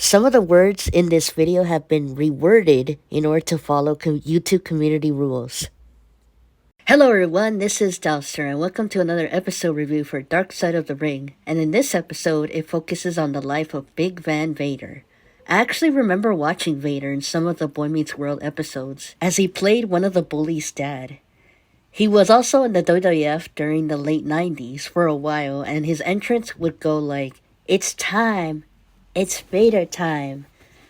Some of the words in this video have been reworded in order to follow YouTube community rules. Hello everyone, this is Dalster and welcome to another episode review for Dark Side of the Ring. And in this episode, it focuses on the life of Big Van Vader. I actually remember watching Vader in some of the Boy Meets World episodes, as he played one of the bullies' dad. He was also in the WWF during the late 90s for a while, and his entrance would go like, "It's time! It's Vader time!"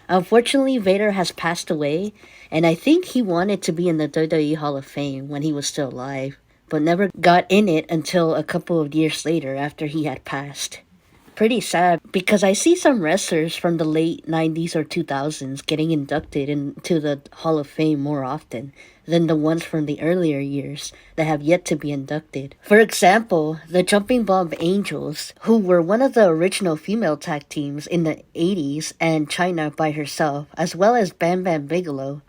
Unfortunately, Vader has passed away, and I think he wanted to be in the WWE Hall of Fame when he was still alive, but never got in it until a couple of years later after he had passed. Pretty sad, because I see some wrestlers from the late 90s or 2000s getting inducted into the Hall of Fame more often than the ones from the earlier years that have yet to be inducted. For example, the Jumping Bomb Angels, who were one of the original female tag teams in the 80s, and Chyna by herself, as well as Bam Bam Bigelow.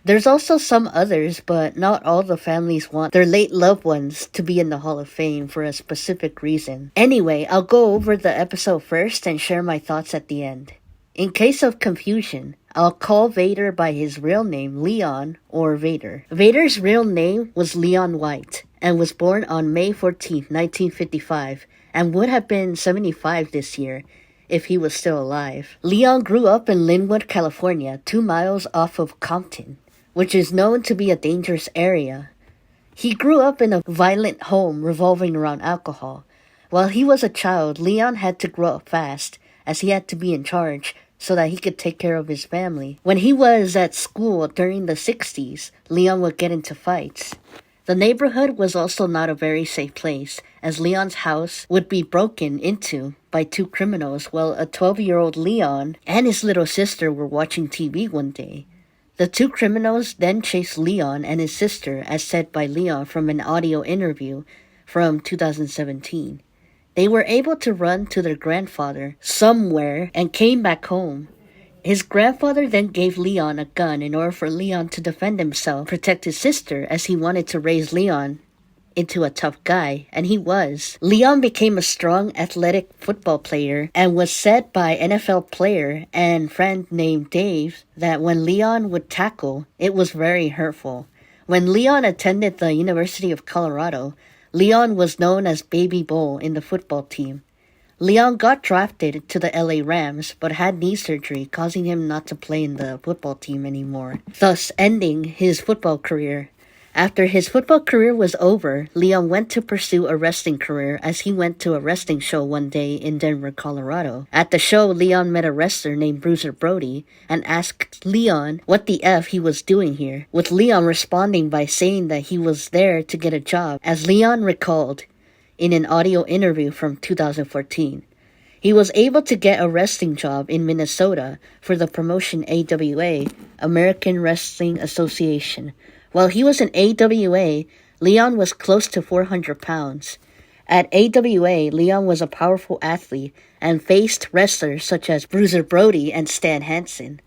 There's also some others, but not all the families want their late loved ones to be in the Hall of Fame for a specific reason. Anyway, I'll go over the episode first and share my thoughts at the end. In case of confusion, I'll call Vader by his real name, Leon, or Vader. Vader's real name was Leon White, and was born on May 14, 1955, and would have been 75 this year if he was still alive. Leon grew up in Linwood, California, 2 miles off of Compton, which is known to be a dangerous area. He grew up in a violent home revolving around alcohol. While he was a child, Leon had to grow up fast, as he had to be in charge so that he could take care of his family. When he was at school during the 60s, Leon would get into fights. The neighborhood was also not a very safe place, as Leon's house would be broken into by 2 criminals while a 12-year-old Leon and his little sister were watching TV one day. The 2 criminals then chased Leon and his sister, as said by Leon from an audio interview from 2017. They were able to run to their grandfather somewhere and came back home. His grandfather then gave Leon a gun in order for Leon to defend himself, protect his sister, as he wanted to raise Leon into a tough guy, and he was. Leon became a strong, athletic football player and was said by NFL player and friend named Dave that when Leon would tackle, it was very hurtful. When Leon attended the University of Colorado, Leon was known as Baby Bull in the football team. Leon got drafted to the LA Rams, but had knee surgery, causing him not to play in the football team anymore, thus ending his football career. After his football career was over, Leon went to pursue a wrestling career, as he went to a wrestling show one day in Denver, Colorado. At the show, Leon met a wrestler named Bruiser Brody and asked Leon what the F he was doing here, with Leon responding by saying that he was there to get a job, as Leon recalled in an audio interview from 2014. He was able to get a wrestling job in Minnesota for the promotion AWA, American Wrestling Association. While he was in AWA, Leon was close to 400 pounds. At AWA, Leon was a powerful athlete and faced wrestlers such as Bruiser Brody and Stan Hansen.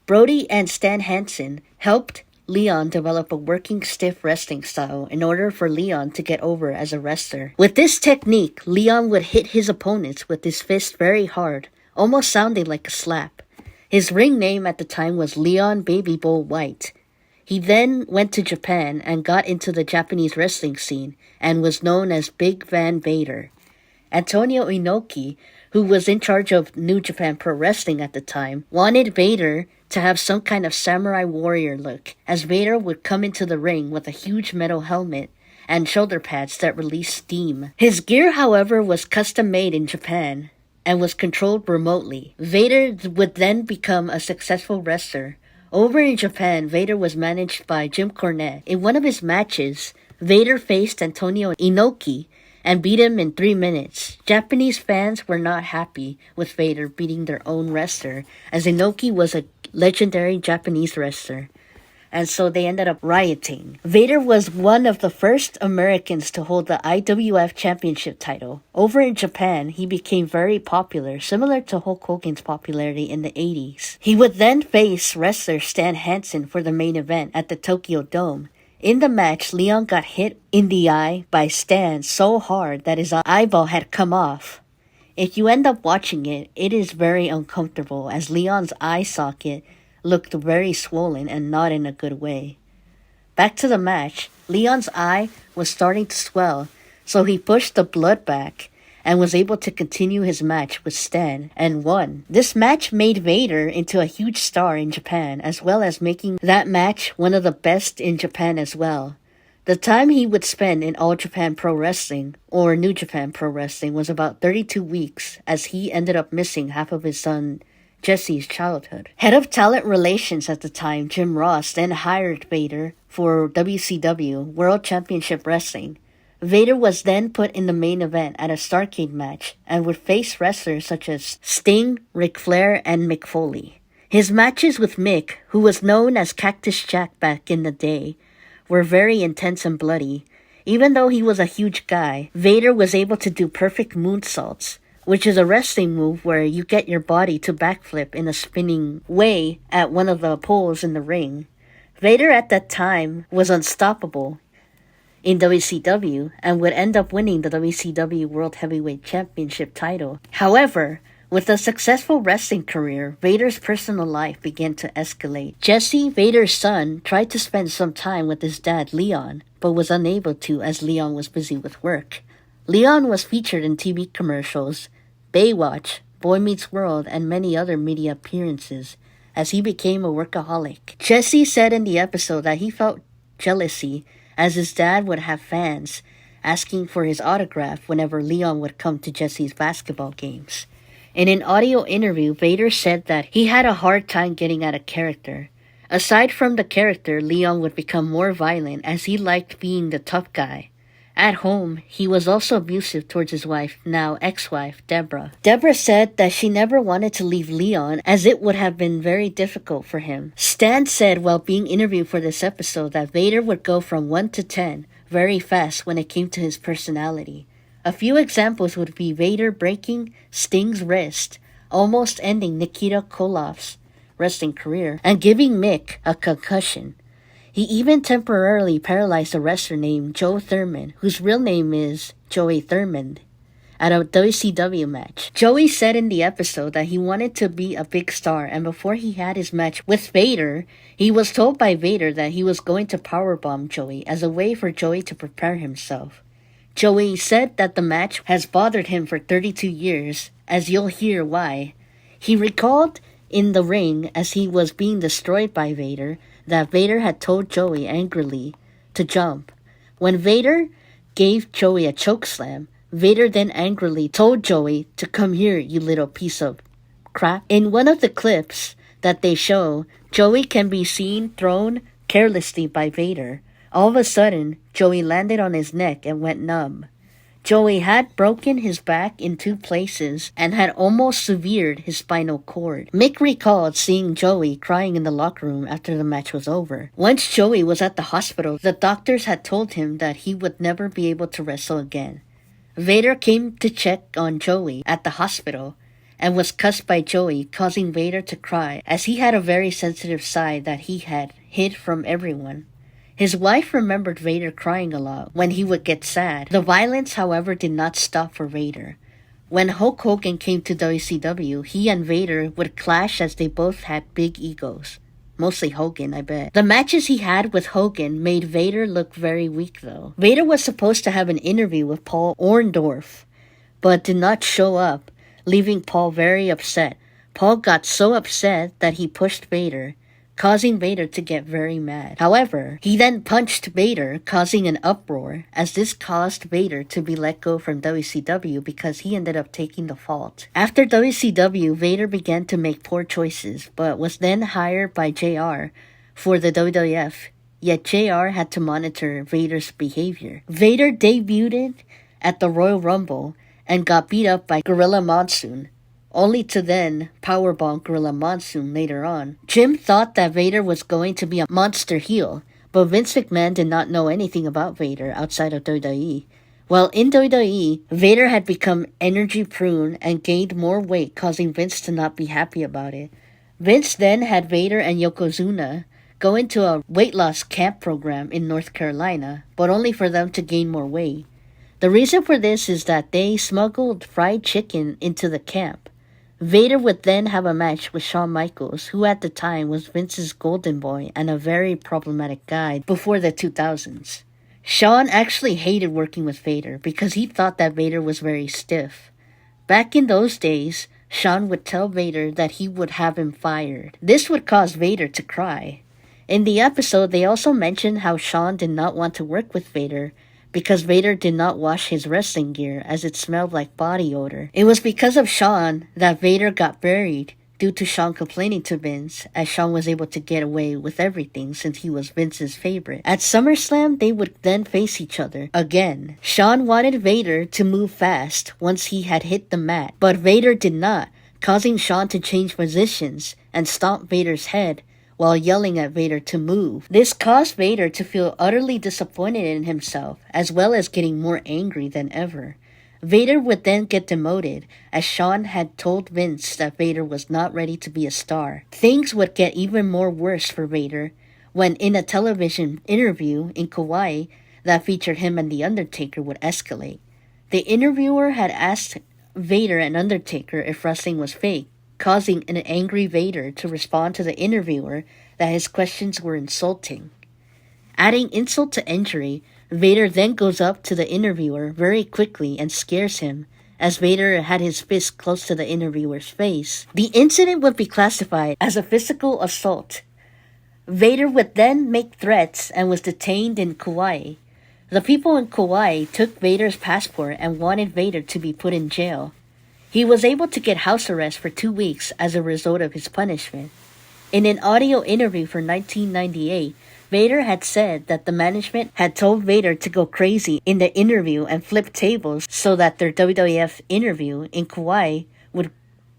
Brody and Stan Hansen helped Leon develop a working stiff wrestling style in order for Leon to get over as a wrestler. With this technique, Leon would hit his opponents with his fist very hard, almost sounding like a slap. His ring name at the time was Leon Baby Bull White. He then went to Japan and got into the Japanese wrestling scene and was known as Big Van Vader. Antonio Inoki, who was in charge of New Japan Pro Wrestling at the time, wanted Vader to have some kind of samurai warrior look, as Vader would come into the ring with a huge metal helmet and shoulder pads that released steam. His gear, however, was custom made in Japan and was controlled remotely. Vader would then become a successful wrestler. Over in Japan, Vader was managed by Jim Cornette. In one of his matches, Vader faced Antonio Inoki and beat him in 3 minutes. Japanese fans were not happy with Vader beating their own wrestler, as Inoki was a legendary Japanese wrestler, and so they ended up rioting. Vader was one of the first Americans to hold the IWF Championship title. Over in Japan, he became very popular, similar to Hulk Hogan's popularity in the 80s. He would then face wrestler Stan Hansen for the main event at the Tokyo Dome. In the match, Leon got hit in the eye by Stan so hard that his eyeball had come off. If you end up watching it, it is very uncomfortable as Leon's eye socket looked very swollen and not in a good way. Back to the match, Leon's eye was starting to swell, so he pushed the blood back and was able to continue his match with Stan and won. This match made Vader into a huge star in Japan, as well as making that match one of the best in Japan as well. The time he would spend in All Japan Pro Wrestling, or New Japan Pro Wrestling, was about 32 weeks, as he ended up missing half of his son Jesse's childhood. Head of Talent Relations at the time, Jim Ross, then hired Vader for WCW, World Championship Wrestling. Vader was then put in the main event at a Starrcade match and would face wrestlers such as Sting, Ric Flair, and Mick Foley. His matches with Mick, who was known as Cactus Jack back in the day, were very intense and bloody. Even though he was a huge guy, Vader was able to do perfect moonsaults, which is a wrestling move where you get your body to backflip in a spinning way at one of the poles in the ring. Vader at that time was unstoppable in WCW and would end up winning the WCW World Heavyweight Championship title. However, with a successful wrestling career, Vader's personal life began to escalate. Jesse, Vader's son, tried to spend some time with his dad, Leon, but was unable to as Leon was busy with work. Leon was featured in TV commercials, Baywatch, Boy Meets World, and many other media appearances as he became a workaholic. Jesse said in the episode that he felt jealousy as his dad would have fans asking for his autograph whenever Leon would come to Jesse's basketball games. In an audio interview, Vader said that he had a hard time getting out of character. Aside from the character, Leon would become more violent as he liked being the tough guy. At home, he was also abusive towards his wife, now ex-wife, Deborah. Deborah said that she never wanted to leave Leon as it would have been very difficult for him. Stan said while being interviewed for this episode that Vader would go from 1 to 10 very fast when it came to his personality. A few examples would be Vader breaking Sting's wrist, almost ending Nikita Koloff's wrestling career, and giving Mick a concussion. He even temporarily paralyzed a wrestler named Joe Thurman, whose real name is Joey Thurman, at a WCW match. Joey said in the episode that he wanted to be a big star, and before he had his match with Vader, he was told by Vader that he was going to powerbomb Joey as a way for Joey to prepare himself. Joey said that the match has bothered him for 32 years, as you'll hear why. He recalled in the ring as he was being destroyed by Vader that Vader had told Joey angrily to jump. When Vader gave Joey a chokeslam, Vader then angrily told Joey to come here, you little piece of crap. In one of the clips that they show, Joey can be seen thrown carelessly by Vader. All of a sudden, Joey landed on his neck and went numb. Joey had broken his back in 2 places and had almost severed his spinal cord. Mick recalled seeing Joey crying in the locker room after the match was over. Once Joey was at the hospital, the doctors had told him that he would never be able to wrestle again. Vader came to check on Joey at the hospital and was cussed by Joey, causing Vader to cry as he had a very sensitive side that he had hid from everyone. His wife remembered Vader crying a lot when he would get sad. The violence, however, did not stop for Vader. When Hulk Hogan came to WCW, he and Vader would clash as they both had big egos. Mostly Hogan, I bet. The matches he had with Hogan made Vader look very weak, though. Vader was supposed to have an interview with Paul Orndorff, but did not show up, leaving Paul very upset. Paul got so upset that he pushed Vader, causing Vader to get very mad. However, he then punched Vader, causing an uproar, as this caused Vader to be let go from WCW because he ended up taking the fault. After WCW, Vader began to make poor choices, but was then hired by JR for the WWF, yet JR had to monitor Vader's behavior. Vader debuted at the Royal Rumble and got beat up by Gorilla Monsoon, only to then powerbomb Gorilla Monsoon later on. Jim thought that Vader was going to be a monster heel, but Vince McMahon did not know anything about Vader outside of WWE. While in WWE, Vader had become energy prone and gained more weight, causing Vince to not be happy about it. Vince then had Vader and Yokozuna go into a weight loss camp program in North Carolina, but only for them to gain more weight. The reason for this is that they smuggled fried chicken into the camp. Vader would then have a match with Shawn Michaels, who at the time was Vince's golden boy and a very problematic guy before the 2000s. Shawn actually hated working with Vader because he thought that Vader was very stiff. Back in those days, Shawn would tell Vader that he would have him fired. This would cause Vader to cry. In the episode, they also mentioned how Shawn did not want to work with Vader because Vader did not wash his wrestling gear as it smelled like body odor. It was because of Shawn that Vader got buried due to Shawn complaining to Vince, as Shawn was able to get away with everything since he was Vince's favorite. At SummerSlam, they would then face each other again. Shawn wanted Vader to move fast once he had hit the mat, but Vader did not, causing Shawn to change positions and stomp Vader's head while yelling at Vader to move. This caused Vader to feel utterly disappointed in himself, as well as getting more angry than ever. Vader would then get demoted, as Shawn had told Vince that Vader was not ready to be a star. Things would get even more worse for Vader when, in a television interview in Kauai that featured him and The Undertaker, would escalate. The interviewer had asked Vader and Undertaker if wrestling was fake, causing an angry Vader to respond to the interviewer that his questions were insulting. Adding insult to injury, Vader then goes up to the interviewer very quickly and scares him, as Vader had his fist close to the interviewer's face. The incident would be classified as a physical assault. Vader would then make threats and was detained in Kauai. The people in Kauai took Vader's passport and wanted Vader to be put in jail. He was able to get house arrest for 2 weeks as a result of his punishment. In an audio interview for 1998, Vader had said that the management had told Vader to go crazy in the interview and flip tables so that their WWF interview in Kauai would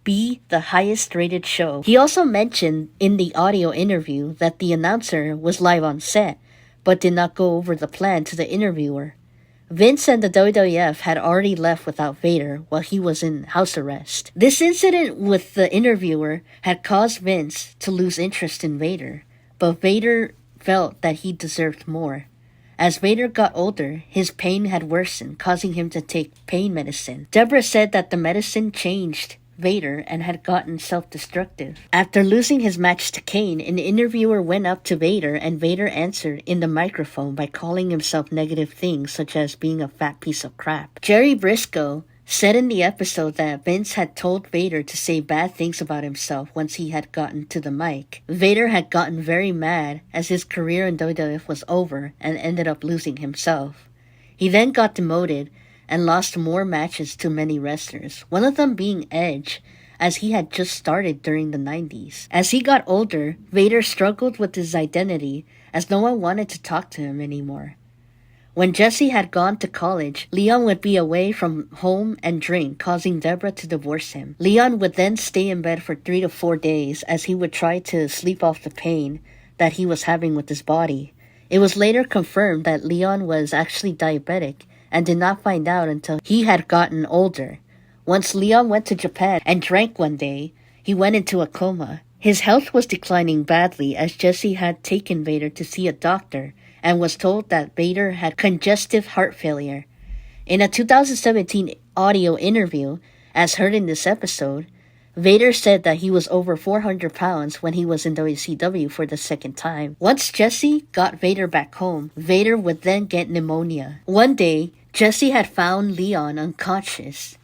be the highest rated show. He also mentioned in the audio interview that the announcer was live on set, but did not go over the plan to the interviewer. Vince and the WWF had already left without Vader while he was in house arrest. This incident with the interviewer had caused Vince to lose interest in Vader, but Vader felt that he deserved more. As Vader got older, his pain had worsened, causing him to take pain medicine. Deborah said that the medicine changed Vader and had gotten self-destructive. After losing his match to Kane, an interviewer went up to Vader and Vader answered in the microphone by calling himself negative things such as being a fat piece of crap. Jerry Briscoe said in the episode that Vince had told Vader to say bad things about himself once he had gotten to the mic. Vader had gotten very mad as his career in WWF was over and ended up losing himself. He then got demoted and lost more matches to many wrestlers, one of them being Edge, as he had just started during the 90s. As he got older, Vader struggled with his identity as no one wanted to talk to him anymore. When Jesse had gone to college, Leon would be away from home and drink, causing Deborah to divorce him. Leon would then stay in bed for 3 to 4 days as he would try to sleep off the pain that he was having with his body. It was later confirmed that Leon was actually diabetic and did not find out until he had gotten older. Once Leon went to Japan and drank one day, he went into a coma. His health was declining badly as Jesse had taken Vader to see a doctor and was told that Vader had congestive heart failure. In a 2017 audio interview, as heard in this episode, Vader said that he was over 400 pounds when he was in WCW for the second time. Once Jesse got Vader back home, Vader would then get pneumonia. One day, Jesse had found Leon unconscious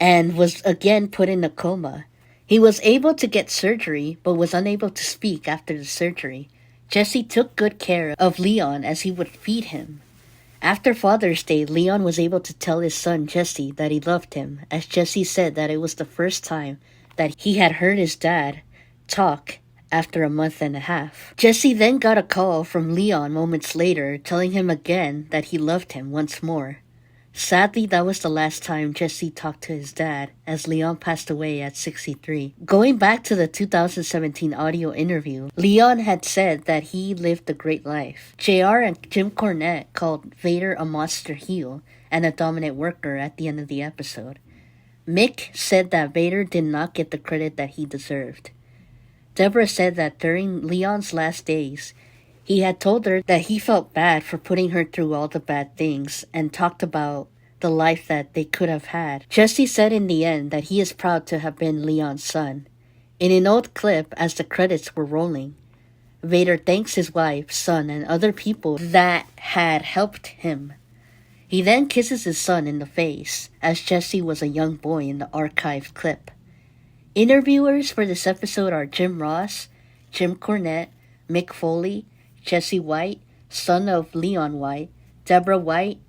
and was again put in a coma. He was able to get surgery but was unable to speak after the surgery. Jesse took good care of Leon as he would feed him. After Father's Day, Leon was able to tell his son Jesse that he loved him, as Jesse said that it was the first time that he had heard his dad talk after a month and a half. Jesse then got a call from Leon moments later telling him again that he loved him once more. Sadly, that was the last time Jesse talked to his dad, as Leon passed away at 63. Going back to the 2017 audio interview, Leon had said that he lived a great life. JR and Jim Cornette called Vader a monster heel and a dominant worker at the end of the episode. Mick said that Vader did not get the credit that he deserved. Deborah said that during Leon's last days, he had told her that he felt bad for putting her through all the bad things and talked about the life that they could have had. Jesse said in the end that he is proud to have been Leon's son. In an old clip, as the credits were rolling, Vader thanks his wife, son, and other people that had helped him. He then kisses his son in the face, as Jesse was a young boy in the archived clip. Interviewers for this episode are Jim Ross, Jim Cornette, Mick Foley, Jesse White, son of Leon White, Deborah White,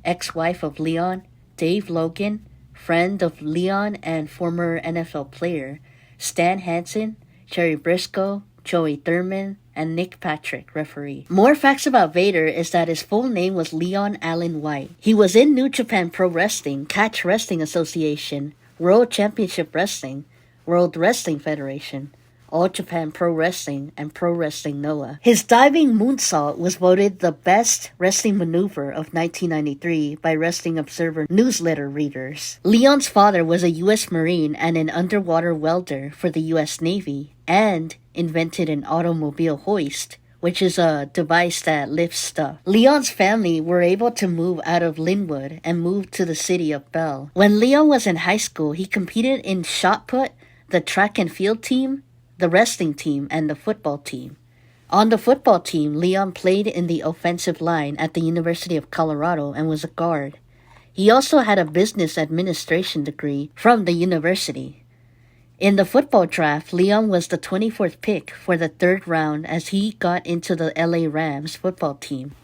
ex-wife of Leon, Dave Logan, friend of Leon and former NFL player, Stan Hansen, Jerry Briscoe, Joey Thurman, and Nick Patrick, referee. More facts about Vader is that his full name was Leon Allen White. He was in New Japan Pro Wrestling, Catch Wrestling Association, World Championship Wrestling, World Wrestling Federation, All Japan Pro Wrestling, and Pro Wrestling Noah. His diving moonsault was voted the best wrestling maneuver of 1993 by Wrestling Observer newsletter readers. Leon's father was a U.S. Marine and an underwater welder for the U.S. Navy, and invented an automobile hoist, which is a device that lifts stuff. Leon's family were able to move out of Linwood and move to the city of Bell. When Leon was in high school, he competed in shot put, the track and field team, the wrestling team, and the football team. On the football team, Leon played in the offensive line at the University of Colorado and was a guard. He also had a business administration degree from the university. In the football draft, Leon was the 24th pick for the third round as he got into the LA Rams football team.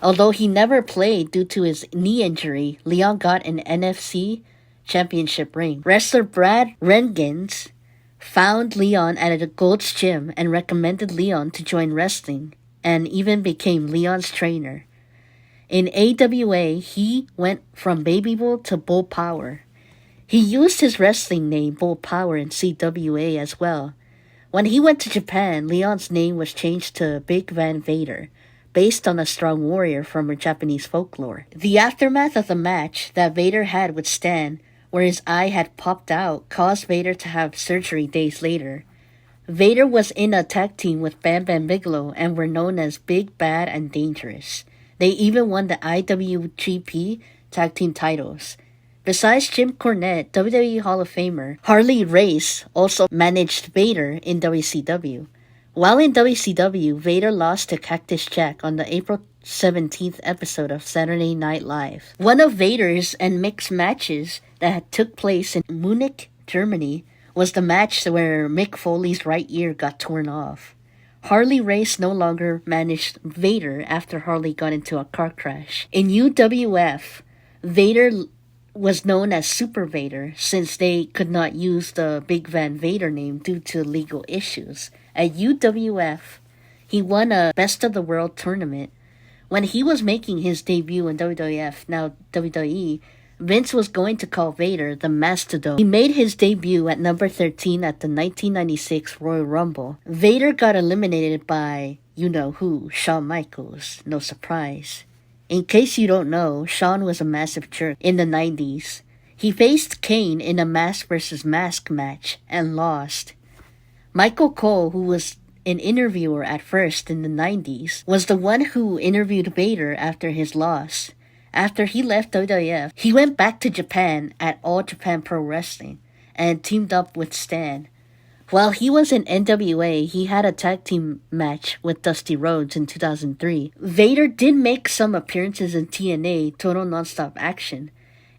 Although he never played due to his knee injury, Leon got an NFC championship ring. Wrestler Brad Rentgens found Leon at a Gold's Gym and recommended Leon to join wrestling, and even became Leon's trainer. In AWA, he went from Baby Bull to Bull Power. He used his wrestling name Bull Power in CWA as well. When he went to Japan, Leon's name was changed to Big Van Vader, based on a strong warrior from Japanese folklore. The aftermath of the match that Vader had with Stan, where his eye had popped out, caused Vader to have surgery days later. Vader was in a tag team with Bam Bam Bigelow and were known as Big, Bad, and Dangerous. They even won the IWGP tag team titles. Besides Jim Cornette, WWE Hall of Famer Harley Race also managed Vader in WCW. While in WCW, Vader lost to Cactus Jack on the April 17th episode of Saturday Night Live. One of Vader's and Mick's matches that took place in Munich, Germany, was the match where Mick Foley's right ear got torn off. Harley Race no longer managed Vader after Harley got into a car crash. In UWF, Vader was known as Super Vader since they could not use the Big Van Vader name due to legal issues. At UWF, he won a Best of the World tournament. When he was making his debut in WWF, now WWE, Vince was going to call Vader the Mastodon. He made his debut at number 13 at the 1996 Royal Rumble. Vader got eliminated by you-know-who, Shawn Michaels. No surprise. In case you don't know, Shawn was a massive jerk in the 90s. He faced Kane in a mask versus mask match and lost. Michael Cole, who was an interviewer at first in the 90s, was the one who interviewed Vader after his loss. After he left WWF, he went back to Japan at All Japan Pro Wrestling and teamed up with Stan. While he was in NWA, he had a tag team match with Dusty Rhodes in 2003. Vader did make some appearances in TNA, Total Nonstop Action,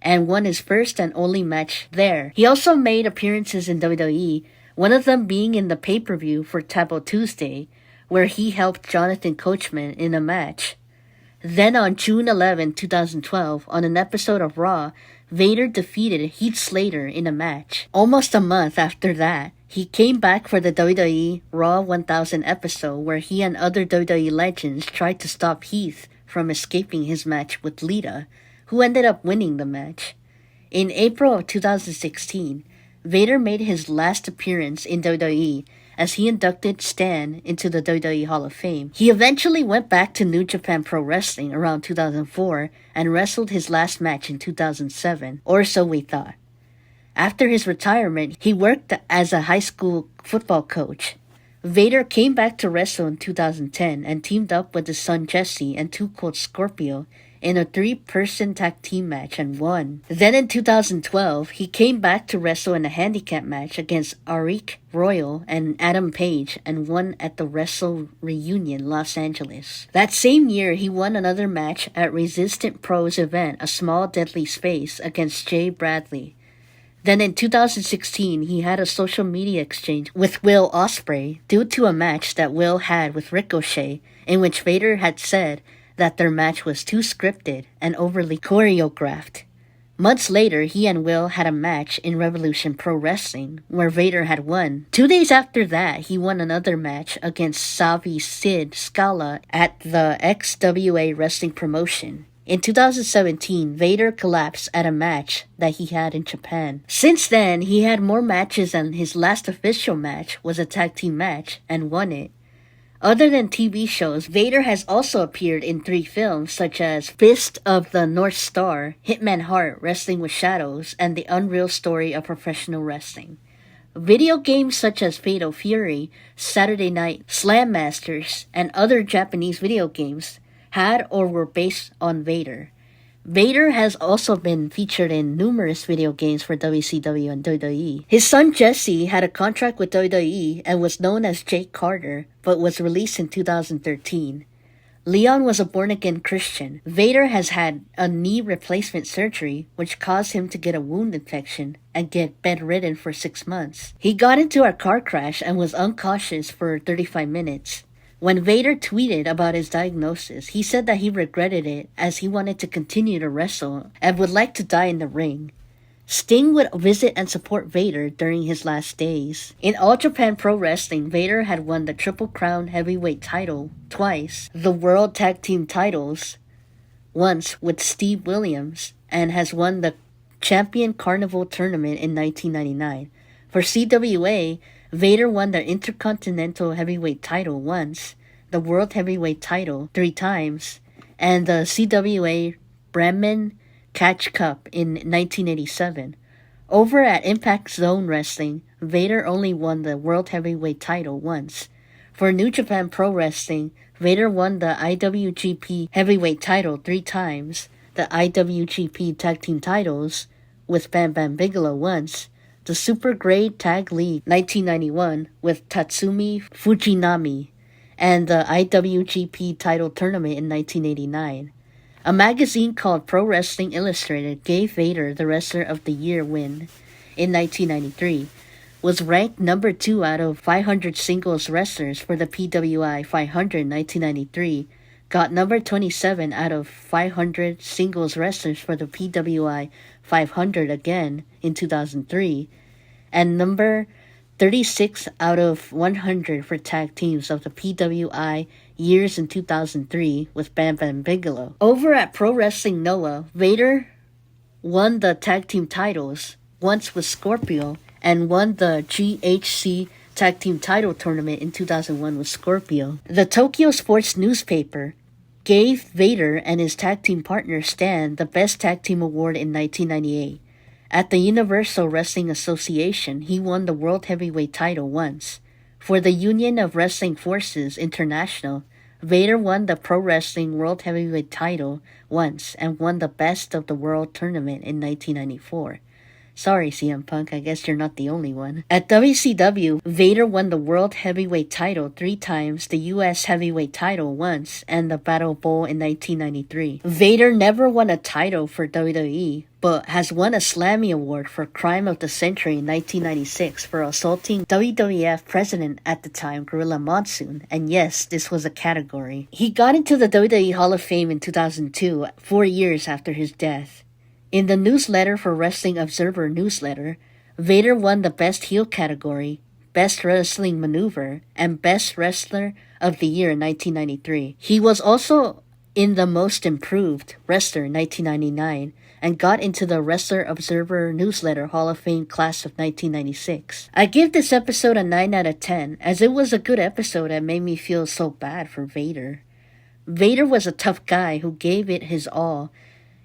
and won his first and only match there. He also made appearances in WWE, one of them being in the pay-per-view for Taboo Tuesday, where he helped Jonathan Coachman in a match. Then on June 11, 2012, on an episode of Raw, Vader defeated Heath Slater in a match. Almost a month after that, he came back for the WWE Raw 1000 episode where he and other WWE legends tried to stop Heath from escaping his match with Lita, who ended up winning the match. In April of 2016, Vader made his last appearance in WWE as he inducted Stan into the WWE Hall of Fame. He eventually went back to New Japan Pro Wrestling around 2004 and wrestled his last match in 2007, or so we thought. After his retirement, he worked as a high school football coach. Vader came back to wrestle in 2010 and teamed up with his son Jesse and Too Cold Scorpio in a 3-person tag team match and won. Then in 2012, he came back to wrestle in a handicap match against Arik Royal and Adam Page and won at the Wrestle Reunion Los Angeles. That same year, he won another match at Resistant Pro's event, A Small Deadly Space, against Jay Bradley. Then in 2016, he had a social media exchange with Will Ospreay due to a match that Will had with Ricochet, in which Vader had said that their match was too scripted and overly choreographed. Months later, he and Will had a match in Revolution Pro Wrestling, where Vader had won. 2 days after that, he won another match against Savi Sid Scala at the XWA Wrestling Promotion. In 2017, Vader collapsed at a match that he had in Japan. Since then, he had more matches, and his last official match was a tag team match and won it. Other than TV shows, Vader has also appeared in 3 films such as Fist of the North Star, Hitman Hart, Wrestling with Shadows, and The Unreal Story of Professional Wrestling. Video games such as Fatal Fury, Saturday Night Slam Masters, and other Japanese video games had or were based on Vader. Vader has also been featured in numerous video games for WCW and WWE. His son Jesse had a contract with WWE and was known as Jake Carter, but was released in 2013. Leon was a born-again Christian. Vader has had a knee replacement surgery, which caused him to get a wound infection and get bedridden for 6 months. He got into a car crash and was unconscious for 35 minutes. When Vader tweeted about his diagnosis, he said that he regretted it as he wanted to continue to wrestle and would like to die in the ring. Sting would visit and support Vader during his last days. In All Japan Pro Wrestling, Vader had won the Triple Crown Heavyweight title twice, the World Tag Team titles once with Steve Williams, and has won the Champion Carnival Tournament in 1999. For CWA, Vader won the Intercontinental Heavyweight title once, the World Heavyweight title 3 times, and the CWA Brahman Catch Cup in 1987. Over at Impact Zone Wrestling, Vader only won the World Heavyweight title once. For New Japan Pro Wrestling, Vader won the IWGP Heavyweight title 3 times, the IWGP Tag Team titles with Bam Bam Bigelow once, the Super Grade Tag League 1991 with Tatsumi Fujinami, and the IWGP title tournament in 1989. A magazine called Pro Wrestling Illustrated gave Vader the Wrestler of the Year win in 1993, was ranked number 2 out of 500 singles wrestlers for the PWI 500 in 1993, got number 27 out of 500 singles wrestlers for the PWI 500 again in 2003, and number 36 out of 100 for tag teams of the PWI years in 2003 with Bam Bam Bigelow. Over at Pro Wrestling Noah, Vader won the tag team titles once with Scorpio and won the GHC tag team title tournament in 2001 with Scorpio. The Tokyo Sports newspaper gave Vader and his tag team partner Stan the Best Tag Team Award in 1998. At the Universal Wrestling Association, he won the World Heavyweight title once. For the Union of Wrestling Forces International, Vader won the Pro Wrestling World Heavyweight title once and won the Best of the World tournament in 1994. Sorry, CM Punk, I guess you're not the only one. At WCW, Vader won the World Heavyweight title 3 times, the US Heavyweight title once, and the Battle Bowl in 1993. Vader never won a title for WWE, but has won a Slammy Award for Crime of the Century in 1996 for assaulting WWF president at the time, Gorilla Monsoon, and yes, this was a category. He got into the WWE Hall of Fame in 2002, 4 years after his death. In the newsletter for Wrestling Observer newsletter, Vader won the Best Heel category, Best Wrestling Maneuver, and Best Wrestler of the Year in 1993. He was also in the Most Improved Wrestler in 1999 and got into the Wrestler Observer newsletter Hall of Fame class of 1996. I give this episode a 9 out of 10 as it was a good episode that made me feel so bad for Vader. Vader was a tough guy who gave it his all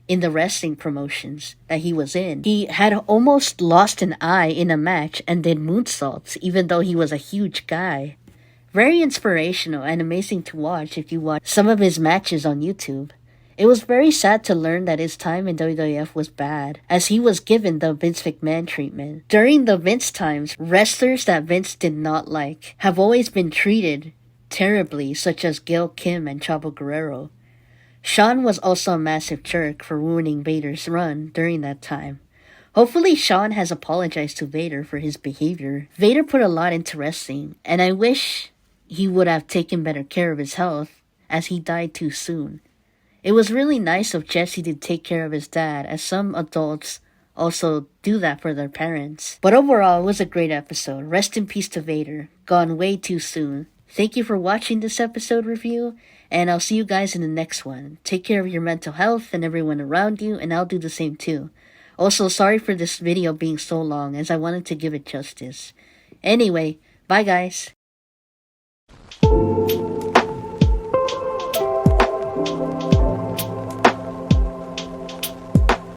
in the wrestling promotions that he was in. He had almost lost an eye in a match and did moonsaults, even though he was a huge guy. Very inspirational and amazing to watch if you watch some of his matches on YouTube. It was very sad to learn that his time in WWF was bad, as he was given the Vince McMahon treatment. During the Vince times, wrestlers that Vince did not like have always been treated terribly, such as Gail Kim and Chavo Guerrero. Shawn was also a massive jerk for ruining Vader's run during that time. Hopefully Shawn has apologized to Vader for his behavior. Vader put a lot into wrestling, and I wish he would have taken better care of his health, as he died too soon. It was really nice of Jesse to take care of his dad, as some adults also do that for their parents. But overall, it was a great episode. Rest in peace to Vader. Gone way too soon. Thank you for watching this episode review, and I'll see you guys in the next one. Take care of your mental health and everyone around you, and I'll do the same too. Also, sorry for this video being so long, as I wanted to give it justice. Anyway, bye guys.